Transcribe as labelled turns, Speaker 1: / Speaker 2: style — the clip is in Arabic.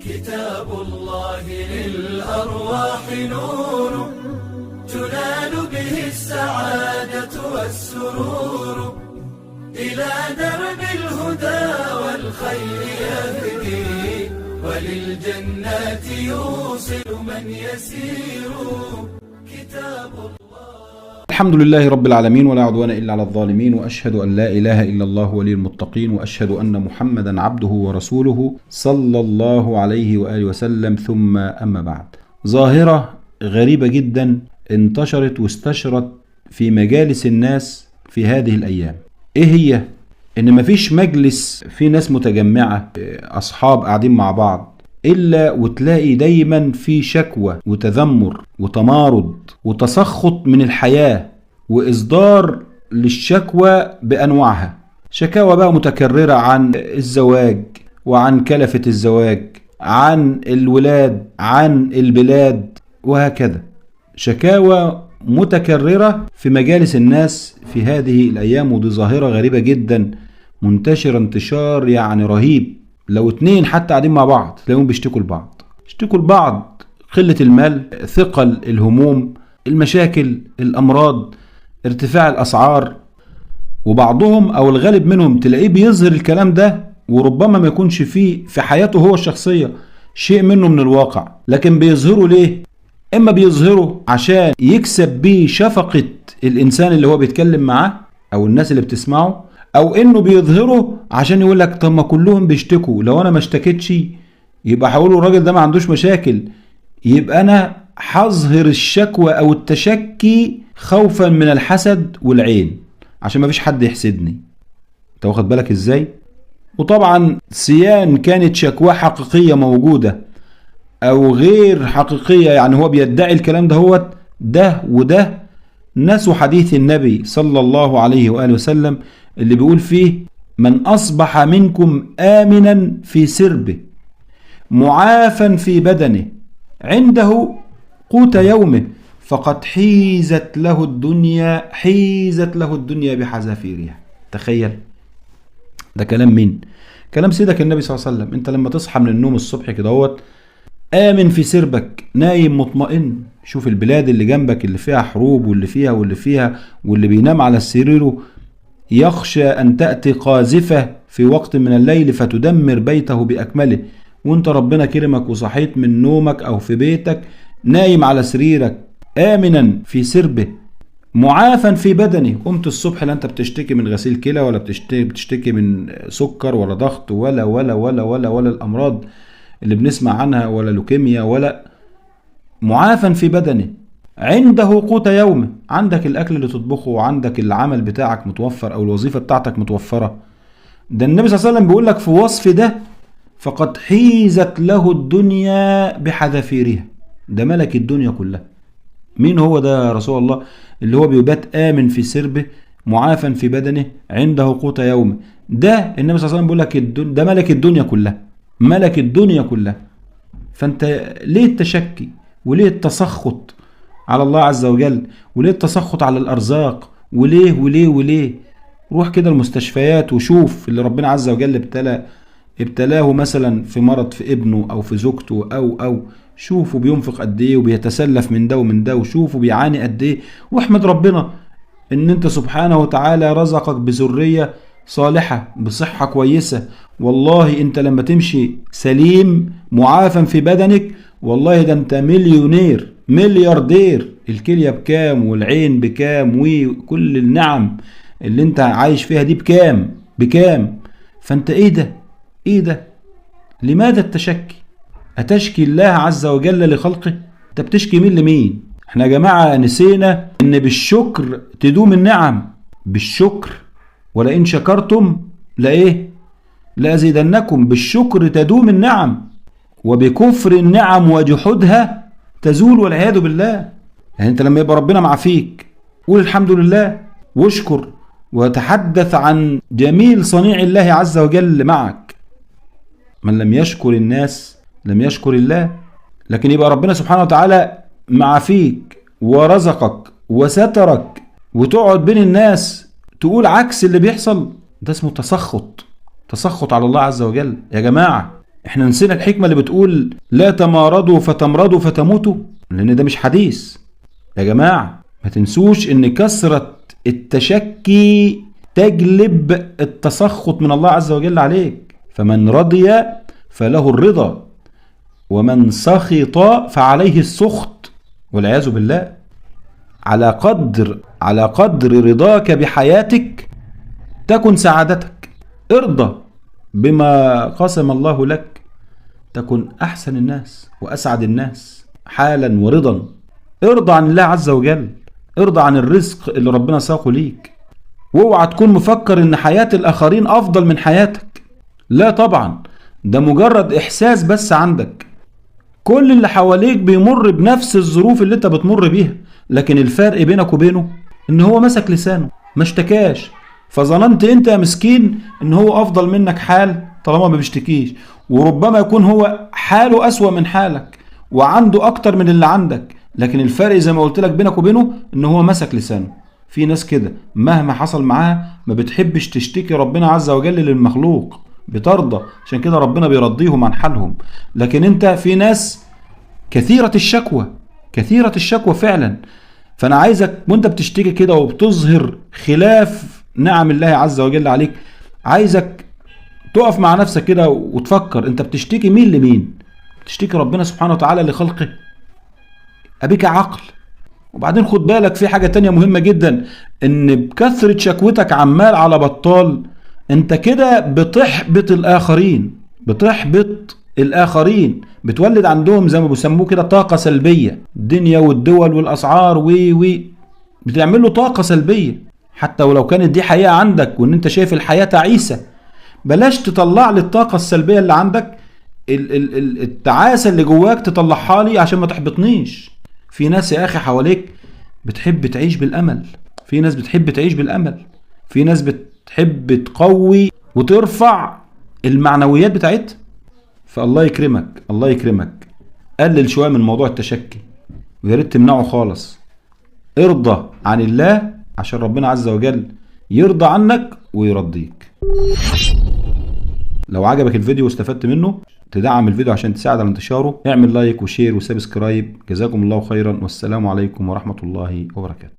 Speaker 1: كتاب الله للأرواح نور، تنال به السعادة والسرور، إلى درب الهدى والخير يهدي، وللجنات يوصل من يسير. كتاب الله.
Speaker 2: الحمد لله رب العالمين، ولا عدوان إلا على الظالمين، وأشهد أن لا إله إلا الله ولي المتقين، وأشهد أن محمدا عبده ورسوله صلى الله عليه وآله وسلم. ثم أما بعد، ظاهرة غريبة جدا انتشرت واستشرت في مجالس الناس في هذه الأيام. إيه هي؟ إن مفيش مجلس فيه ناس متجمعة أصحاب قاعدين مع بعض إلا وتلاقي دايما في شكوى وتذمر وتمارض وتسخط من الحياة، وإصدار للشكوى بأنواعها. شكاوى بقى متكررة عن الزواج، وعن كلفة الزواج، عن الولاد، عن البلاد، وهكذا. شكاوى متكررة في مجالس الناس في هذه الأيام، ودي ظاهرة غريبة جدا منتشرة انتشار يعني رهيب. لو اتنين حتى قاعدين مع بعض تلاقيهم بيشتكوا لبعض قلة المال، ثقل الهموم، المشاكل، الأمراض، ارتفاع الأسعار. وبعضهم أو الغالب منهم تلاقيه بيظهر الكلام ده، وربما ما يكونش فيه في حياته هو الشخصية شيء منه من الواقع، لكن بيظهره ليه؟ إما بيظهره عشان يكسب بيه شفقة الإنسان اللي هو بيتكلم معاه أو الناس اللي بتسمعه، او انه بيظهره عشان يقول لك طب ما كلهم بيشتكوا، لو انا ما اشتكيتش يبقى هقولوا الراجل ده ما عندوش مشاكل، يبقى انا هظهر الشكوى او التشكي خوفا من الحسد والعين عشان ما فيش حد يحسدني. انت واخد بالك ازاي؟ وطبعا سيان كانت شكوى حقيقية موجودة او غير حقيقية، يعني هو بيدعي الكلام ده وده نسوا حديث النبي صلى الله عليه وآله وسلم اللي بيقول فيه: من أصبح منكم آمنا في سربه معافا في بدنه عنده قوت يومه فقد حيزت له الدنيا بحذافيرها. تخيل، ده كلام مين؟ كلام سيدك النبي صلى الله عليه وسلم. انت لما تصحى من النوم الصبح كده آمن في سربك، نايم مطمئن. شوف البلاد اللي جنبك اللي فيها حروب واللي فيها واللي بينام على سريره يخشى أن تأتي قاذفة في وقت من الليل فتدمر بيته بأكمله، وانت ربنا كرمك وصحيت من نومك أو في بيتك نايم على سريرك آمنا في سربه معافا في بدنه. قمت الصبح لا انت بتشتكي من غسيل كلى، ولا بتشتكي من سكر ولا ضغط ولا ولا ولا ولا ولا الأمراض اللي بنسمع عنها، ولا لوكيميا، ولا معافا في بدنه عنده قوت يومه. عندك الأكل اللي تطبخه، وعندك العمل بتاعك متوفر أو الوظيفة بتاعتك متوفرة. ده النبي صلى الله عليه وسلم بيقول لك في وصف ده: فقد حيزت له الدنيا بحذافيرها. ده ملك الدنيا كلها. مين هو ده يا رسول الله؟ اللي هو بيبات آمن في سربه معافا في بدنه عنده قوت يومه. ده النبي صلى الله عليه وسلم بيقول لك ده ملك الدنيا كلها. فانت ليه التشكي وليه التسخط على الله عز وجل، وليه التسخط على الأرزاق، وليه؟ روح كده المستشفيات وشوف اللي ربنا عز وجل ابتلاه مثلا في مرض في ابنه أو في زوجته أو شوفوا بينفق قد ايه وبيتسلف من ده ومن ده، وشوفوا بيعاني قد ايه، واحمد ربنا ان انت سبحانه وتعالى رزقك بذرية صالحة بصحة كويسة. والله انت لما تمشي سليم معافا في بدنك، والله ده انت ملياردير. الكلية بكام والعين بكام وكل النعم اللي انت عايش فيها دي بكام. فانت ايه ده؟ لماذا التشكي؟ أتشكي الله عز وجل لخلقه؟ انت بتشكي مين لمين؟ احنا يا جماعة نسينا ان بالشكر تدوم النعم. بالشكر ولئن شكرتم لأزيدنكم. بالشكر تدوم النعم، وبكفر النعم وجحودها تزول والعياذ بالله. يعني انت لما يبقى ربنا معافيك قول الحمد لله واشكر وتحدث عن جميل صنيع الله عز وجل معك. من لم يشكر الناس لم يشكر الله. لكن يبقى ربنا سبحانه وتعالى معافيك ورزقك وسترك، وتقعد بين الناس تقول عكس اللي بيحصل، ده اسمه تسخط على الله عز وجل. يا جماعة احنا نسينا الحكمة اللي بتقول لا تمارضوا فتمرضوا فتموتوا، لان ده مش حديث يا جماعة. ما تنسوش ان كثرة التشكي تجلب التسخط من الله عز وجل عليك. فمن رضي فله الرضا، ومن سخط فعليه السخط والعياذ بالله. على قدر رضاك بحياتك تكن سعادتك. ارضى بما قسم الله لك تكن أحسن الناس وأسعد الناس حالا ورضا. ارضى عن الله عز وجل، ارضى عن الرزق اللي ربنا ساقه ليك، واوعى تكون مفكر ان حياة الآخرين أفضل من حياتك. لا طبعا، ده مجرد إحساس بس عندك. كل اللي حواليك بيمر بنفس الظروف اللي انت بتمر بيها، لكن الفرق بينك وبينه ان هو مسك لسانه ما اشتكاش، فظننت انت يا مسكين ان هو افضل منك حال طالما ما بيشتكيش، وربما يكون هو حاله اسوأ من حالك وعنده اكتر من اللي عندك، لكن الفرق زي ما قلت لك بينك وبينه ان هو مسك لسانه. في ناس كده مهما حصل معاها ما بتحبش تشتكي ربنا عز وجل للمخلوق، بترضى، عشان كده ربنا بيرضيهم عن حالهم. لكن انت في ناس كثيرة الشكوى فعلا. فانا عايزك وانت بتشتكي كده وبتظهر خلاف نعم الله عز وجل عليك، عايزك تقف مع نفسك كده وتفكر انت بتشتكي مين لمين؟ بتشتكي ربنا سبحانه وتعالى لخلقه؟ ابيك عقل. وبعدين خد بالك في حاجة تانية مهمة جدا، ان بكثرة شكوتك عمال على بطال انت كده بتحبط الاخرين، بتولد عندهم زي ما بيسموه كده طاقة سلبية. الدنيا والدول والاسعار بتعمل له طاقة سلبية، حتى ولو كانت دي حقيقة عندك وان انت شايف الحياة تعيسة. بلاش تطلع لي الطاقة السلبية اللي عندك، التعاسة اللي جواك تطلعها لي عشان ما تحبطنيش. في ناس يا اخي حواليك بتحب تعيش بالامل، في ناس بتحب تعيش بالامل، في ناس بتحب تقوي وترفع المعنويات بتاعتها. فالله يكرمك قلل شوية من موضوع التشكي، ويا ريت تمنعه خالص. ارضى عن الله عشان ربنا عز وجل يرضى عنك ويرضيك. لو عجبك الفيديو واستفدت منه تدعم الفيديو عشان تساعد على انتشاره، اعمل لايك وشير وسبسكرايب. جزاكم الله خيرا، والسلام عليكم ورحمة الله وبركاته.